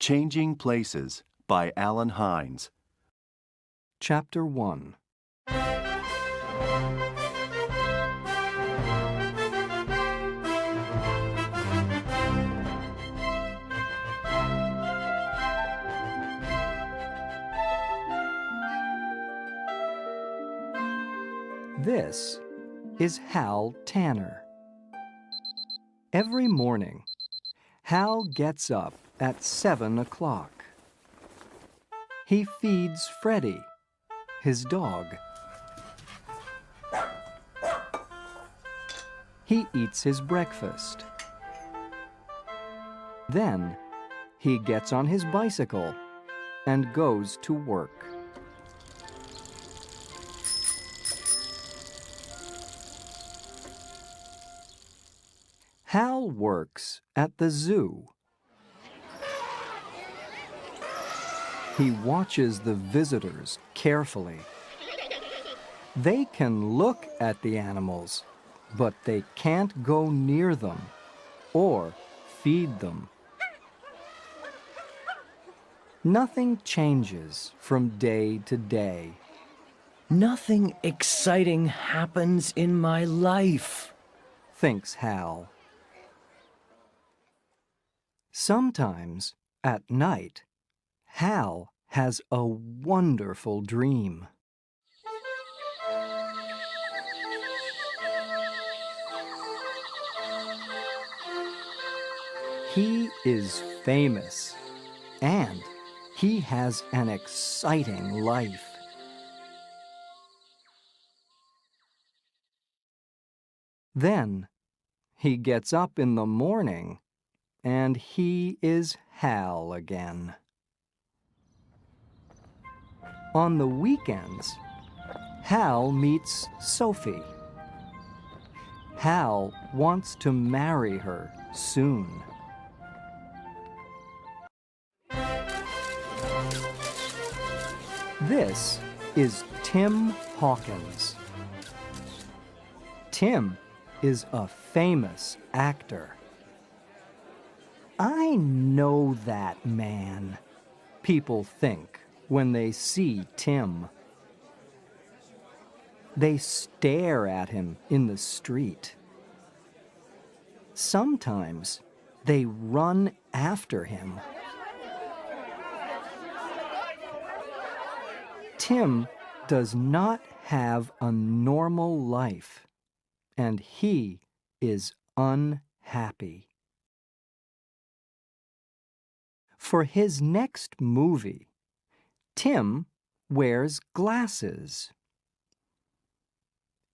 Changing Places by Alan Hines. Chapter 1. This is Hal Tanner. Every morning, Hal gets up at 7 o'clock. He feeds Freddie, his dog. He eats his breakfast. Then, he gets on his bicycle and goes to work. Hal works at the zoo. He watches the visitors carefully. They can look at the animals, but they can't go near them or feed them. Nothing changes from day to day. Nothing exciting happens in my life, thinks Hal. Sometimes, at night, Hal has a wonderful dream. He is famous, and he has an exciting life. Then, he gets up in the morning, and he is Hal again. On the weekends, Hal meets Sophie. Hal wants to marry her soon. This is Tim Hawkins. Tim is a famous actor. I know that man, people think when they see Tim. They stare at him in the street. Sometimes they run after him. Tim does not have a normal life, and he is unhappy. For his next movie, Tim wears glasses.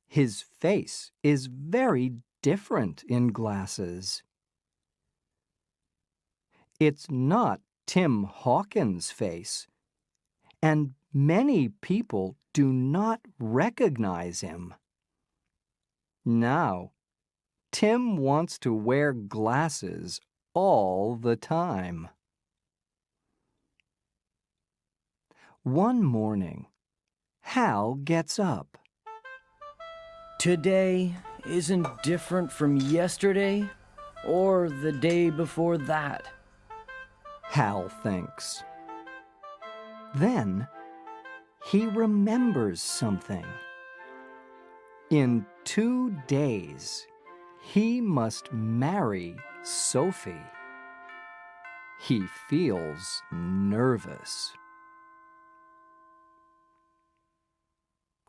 His face is very different in glasses. It's not Tim Hawkins' face, and many people do not recognize him. Now, Tim wants to wear glasses all the time. One morning, Hal gets up. Today isn't different from yesterday or the day before that, Hal thinks. Then, he remembers something. In 2 days, he must marry Sophie. He feels nervous.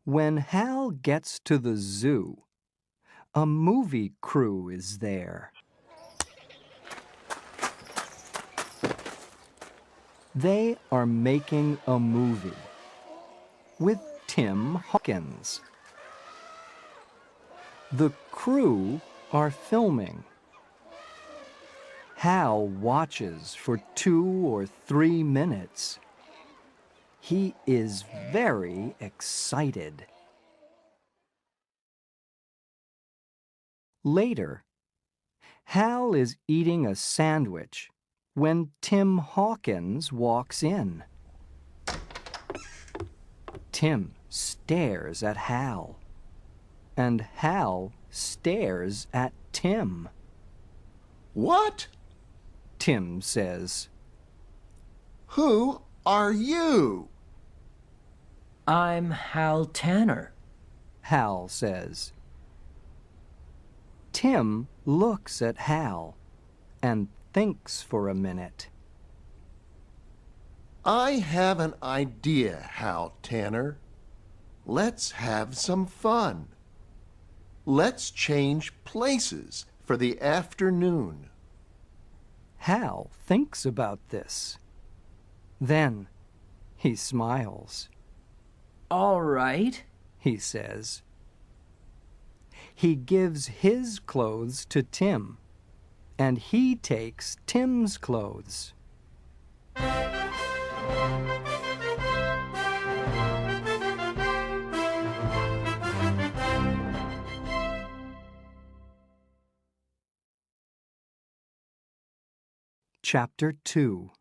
When Hal gets to the zoo, a movie crew is there. They are making a movie with Tim Hawkins. The crew are filming. Hal watches for 2 or 3 minutes. He is very excited. Later, Hal is eating a sandwich when Tim Hawkins walks in. Tim stares at Hal, and Hal stares at Tim. What? Tim says. Who are you? I'm Hal Tanner. Hal says. Tim looks at Hal and thinks for a minute. I have an idea, Hal Tanner. Let's have some fun. Let's change places for the afternoon. Hal thinks about this. Then he smiles. All right. He says. He gives his clothes to Tim, and he takes Tim's clothes. Chapter 2.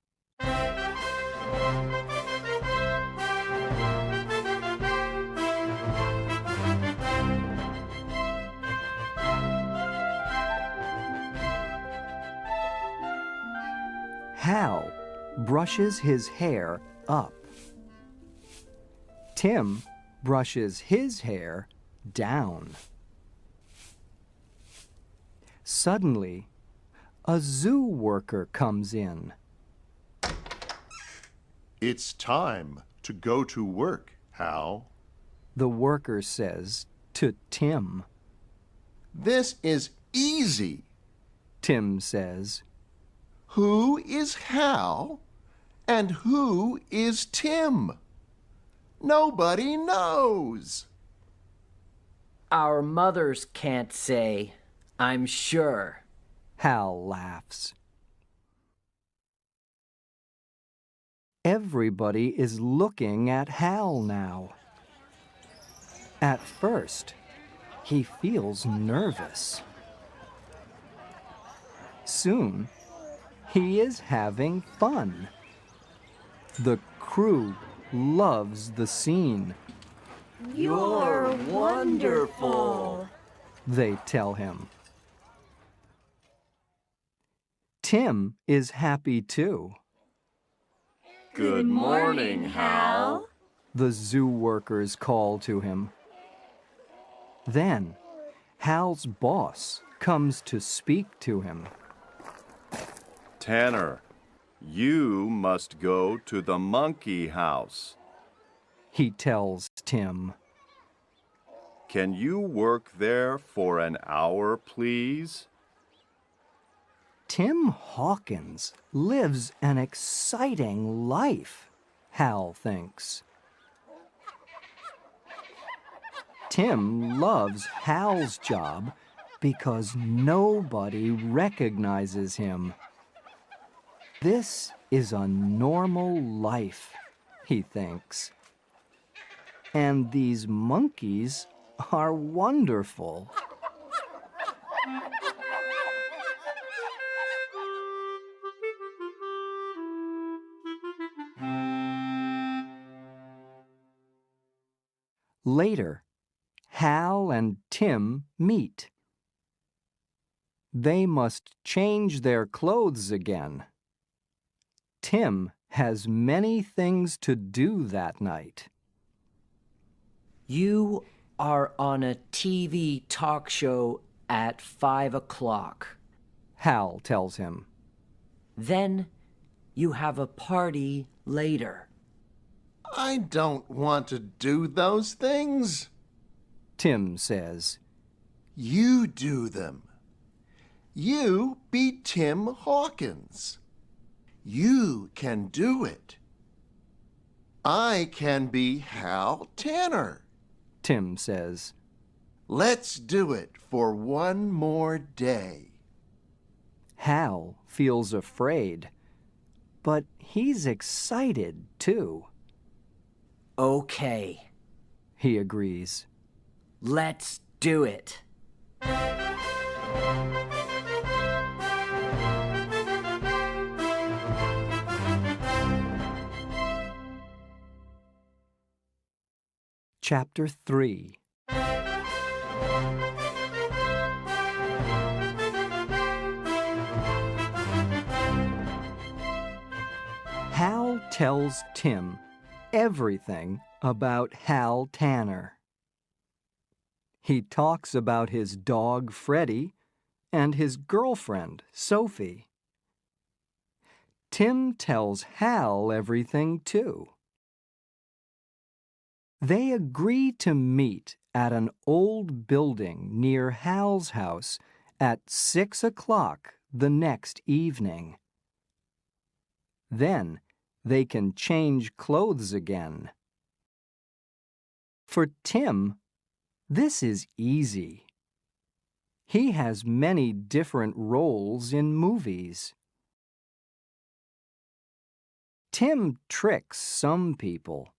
Hal brushes his hair up. Tim brushes his hair down. Suddenly, a zoo worker comes in. It's time to go to work, Hal. The worker says to Tim. This is easy. Tim says. Who is Hal and who is Tim? Nobody knows. Our mothers can't say, I'm sure. Hal laughs. Everybody is looking at Hal now. At first, he feels nervous. Soon, he is having fun. The crew loves the scene. You're wonderful, they tell him. Tim is happy too. Good morning, Hal. The zoo workers call to him. Then, Hal's boss comes to speak to him. Tanner, you must go to the monkey house. He tells Tim. Can you work there for an hour, please? Tim Hawkins lives an exciting life, Hal thinks. Tim loves Hal's job because nobody recognizes him. This is a normal life, he thinks. And these monkeys are wonderful. Later, Hal and Tim meet. They must change their clothes again. Tim has many things to do that night. You are on a TV talk show at 5 o'clock. Hal tells him. Then you have a party later. I don't want to do those things. Tim says. You do them. You be Tim Hawkins. You can do it. I can be Hal Tanner. Tim says. Let's do it for one more day. Hal feels afraid, but he's excited too. Okay, He agrees. let's do it. Chapter 3. Hal tells Tim everything about Hal Tanner. He talks about his dog Freddie and his girlfriend Sophie. Tim tells Hal everything too. They agree to meet at an old building near Hal's house at 6 o'clock the next evening. Then they can change clothes again. For Tim, this is easy. He has many different roles in movies. Tim tricks some people,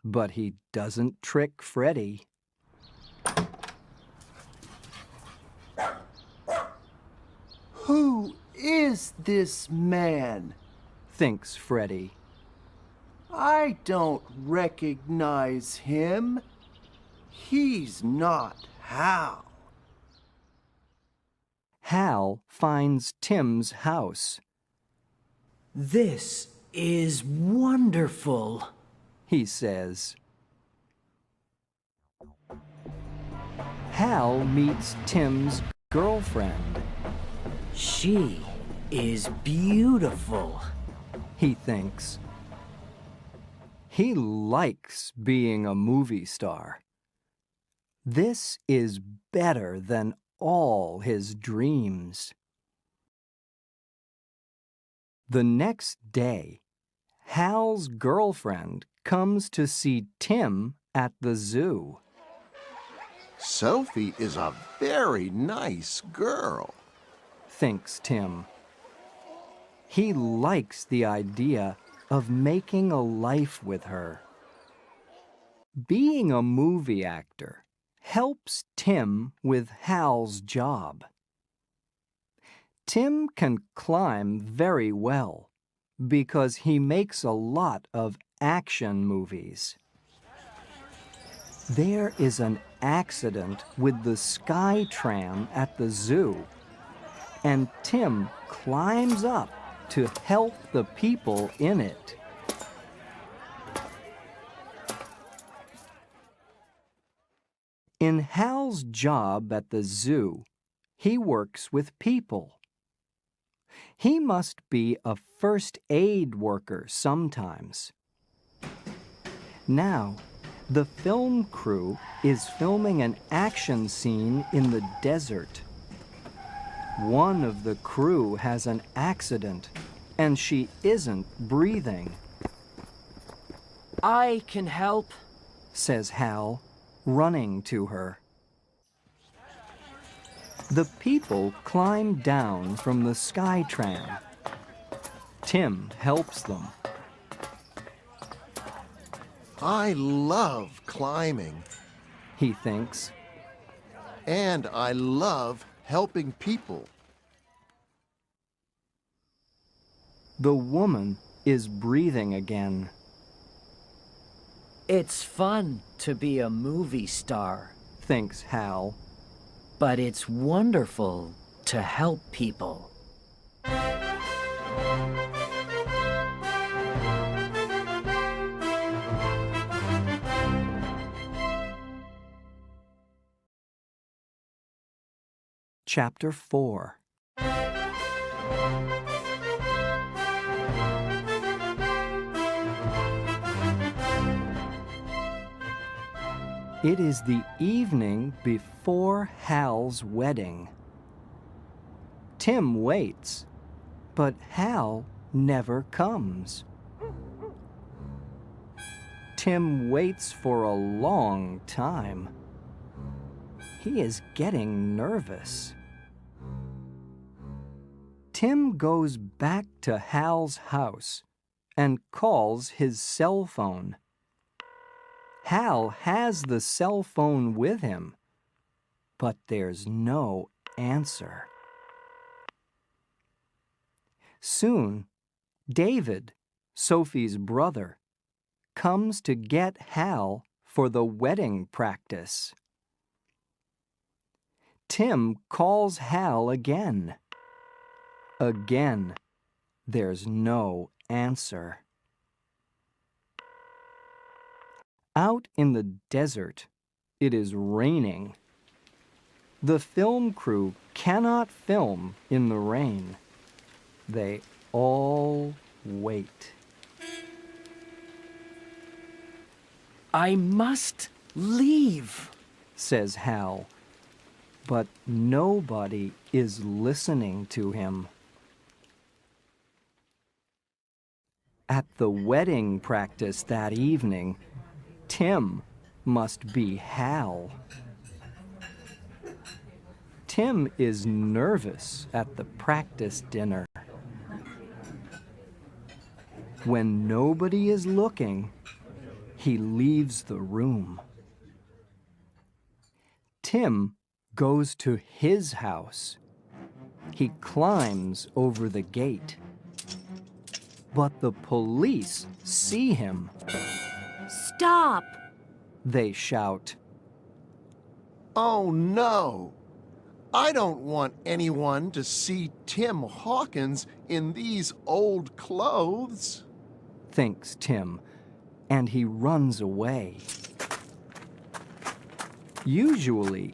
but he doesn't trick Freddie. Who is this man? Thinks Freddie. I don't recognize him. He's not Hal. Hal finds Tim's house. This is wonderful, He says. Hal meets Tim's girlfriend. She is beautiful. He thinks. He likes being a movie star. This is better than all his dreams. The next day, Hal's girlfriend comes to see Tim at the zoo. Sophie is a very nice girl. Thinks Tim. He likes the idea of making a life with her. Being a movie actor helps Tim with Hal's job. Tim can climb very well because he makes a lot of action movies. There is an accident with the sky tram at the zoo, and Tim climbs up to help the people in it. In Hal's job at the zoo, he works with people. He must be a first aid worker sometimes. Now, the film crew is filming an action scene in the desert. One of the crew has an accident, and she isn't breathing, I can help. says Hal, running to her. The people climb down from the sky tram. Tim helps them. I love climbing, He thinks. and I love helping people. The woman is breathing again. It's fun to be a movie star, Thinks Hal. but it's wonderful to help people. Chapter 4. It is the evening before Hal's wedding. Tim waits, but Hal never comes. Tim waits for a long time. He is getting nervous. Tim goes back to Hal's house and calls his cell phone. Hal has the cell phone with him, but there's no answer. Soon, David, Sophie's brother, comes to get Hal for the wedding practice. Tim calls Hal again. Again, there's no answer. Out in the desert, it is raining. The film crew cannot film in the rain. They all wait. I must leave, says Hal, but nobody is listening to him. At the wedding practice that evening, Tim must be Hal. Tim is nervous at the practice dinner. When nobody is looking, he leaves the room. Tim goes to his house. He climbs over the gate. But the police see him. Stop! They shout. Oh no! I don't want anyone to see Tim Hawkins in these old clothes, thinks Tim, and he runs away. Usually,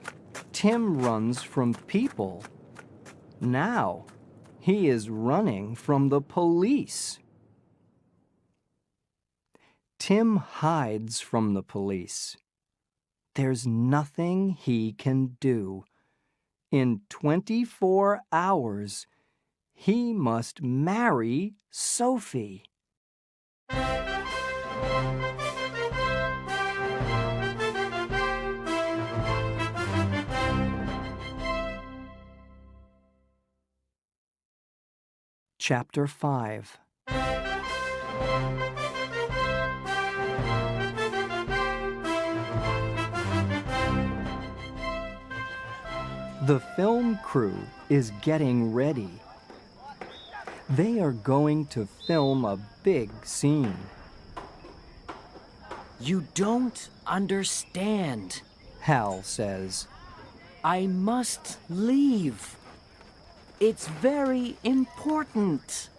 Tim runs from people. Now, he is running from the police. Tim hides from the police. There's nothing he can do. In 24 hours, he must marry Sophie. Chapter 5. The film crew is getting ready. They are going to film a big scene. You don't understand. Hal says. I must leave. It's very important.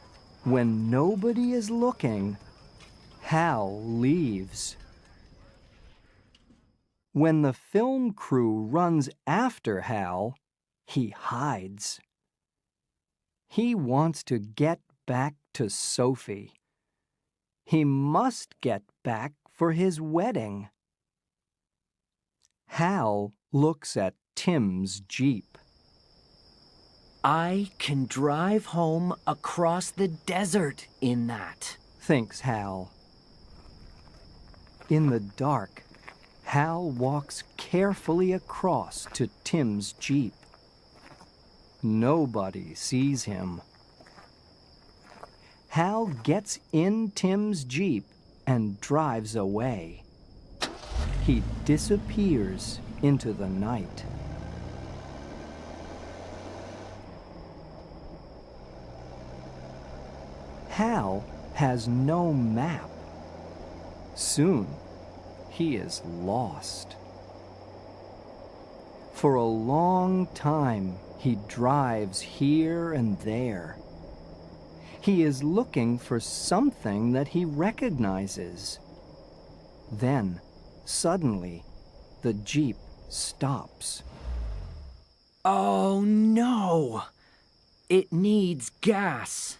When nobody is looking, Hal leaves. When the film crew runs after Hal, he hides. He wants to get back to Sophie. He must get back for his wedding. Hal looks at Tim's Jeep. I can drive home across the desert in that, thinks Hal. In the dark, Hal walks carefully across to Tim's Jeep. Nobody sees him. Hal gets in Tim's Jeep and drives away. He disappears into the night. Hal has no map. Soon, he is lost. For a long time, he drives here and there. He is looking for something that he recognizes. Then, suddenly, the Jeep stops. Oh no! It needs gas.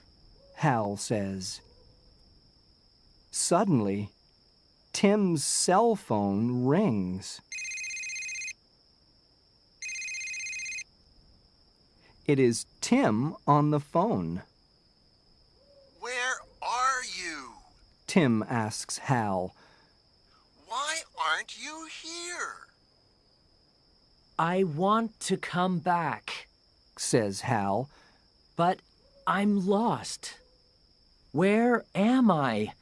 Hal says. Suddenly, Tim's cell phone rings. It is Tim on the phone. Where are you? Tim asks Hal. Why aren't you here? I want to come back, says Hal. but I'm lost. Where am I?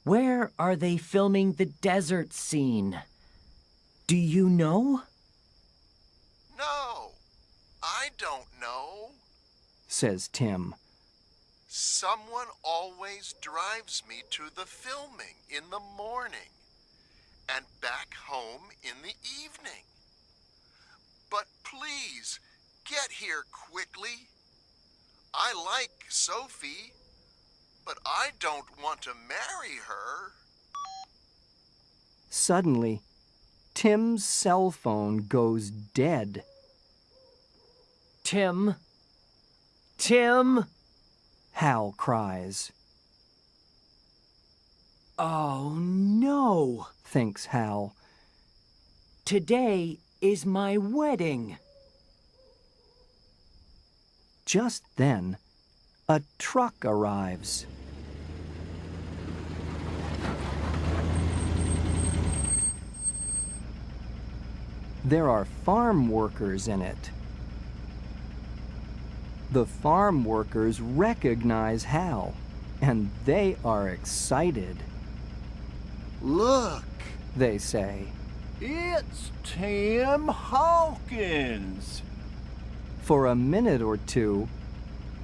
Where are they filming the desert scene? Do you know? No, I don't know. Says Tim. Someone always drives me to the filming in the morning and back home in the evening. But please, get here quickly. I like Sophie, but I don't want to marry her. Suddenly, Tim's cell phone goes dead. Tim? Tim? Hal cries. Oh no, Thinks Hal. today is my wedding. Just then, a truck arrives. There are farm workers in it. The farm workers recognize Hal, and they are excited. Look, They say, it's Tim Hawkins. for a minute or two,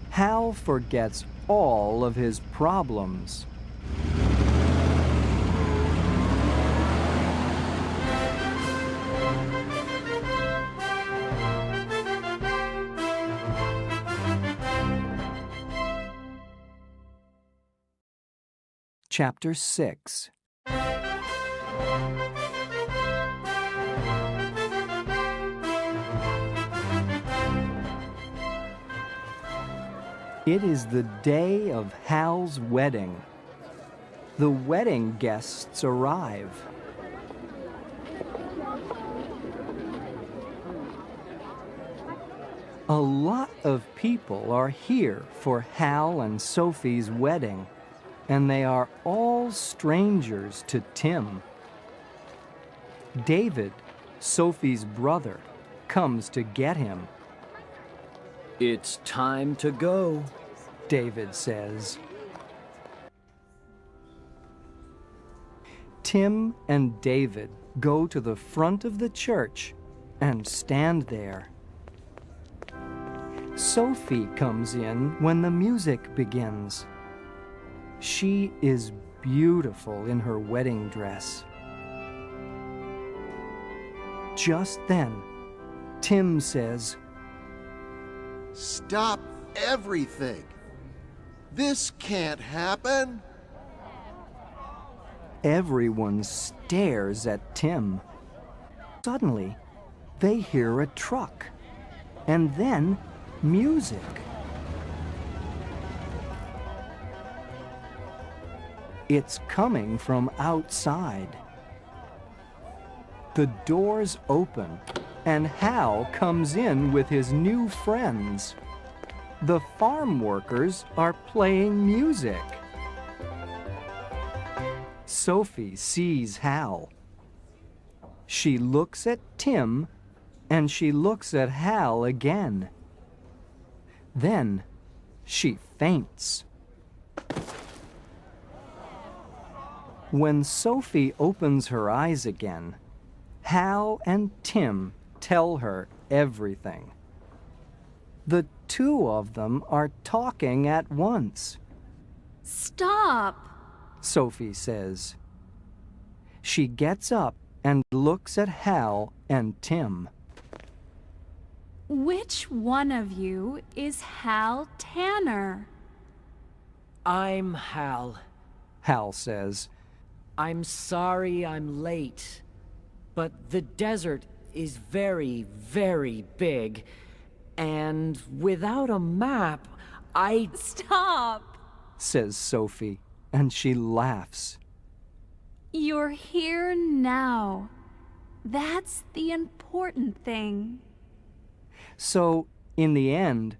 Hal forgets all of his problems. Chapter 6. It is the day of Hal's wedding. The wedding guests arrive. A lot of people are here for Hal and Sophie's wedding, and they are all strangers to Tim. David, Sophie's brother, comes to get him. It's time to go. David says. Tim and David go to the front of the church and stand there. Sophie comes in when the music begins. She is beautiful in her wedding dress. Just then, Tim says, Stop everything. This can't happen. Everyone stares at Tim. Suddenly, they hear a truck, and then music. It's coming from outside. The doors open, and Hal comes in with his new friends. The farm workers are playing music. Sophie sees Hal. She looks at Tim, and she looks at Hal again. Then she faints. When Sophie opens her eyes again, Hal and Tim tell her everything. The two of them are talking at once. Stop! Sophie says. She gets up and looks at Hal and Tim. Which one of you is Hal Tanner? I'm Hal. Hal says. I'm sorry I'm late, but the desert is very, very big, and without a map, Stop! Says Sophie, and she laughs. You're here now. That's the important thing. So, in the end,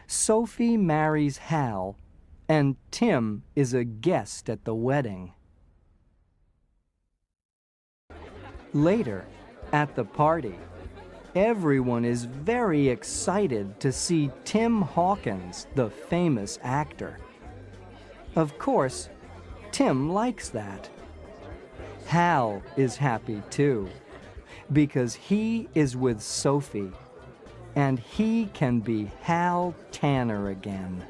Sophie marries Hal, and Tim is a guest at the wedding. Later, at the party, everyone is very excited to see Tim Hawkins, the famous actor. Of course, Tim likes that. Hal is happy too, because he is with Sophie, and he can be Hal Tanner again.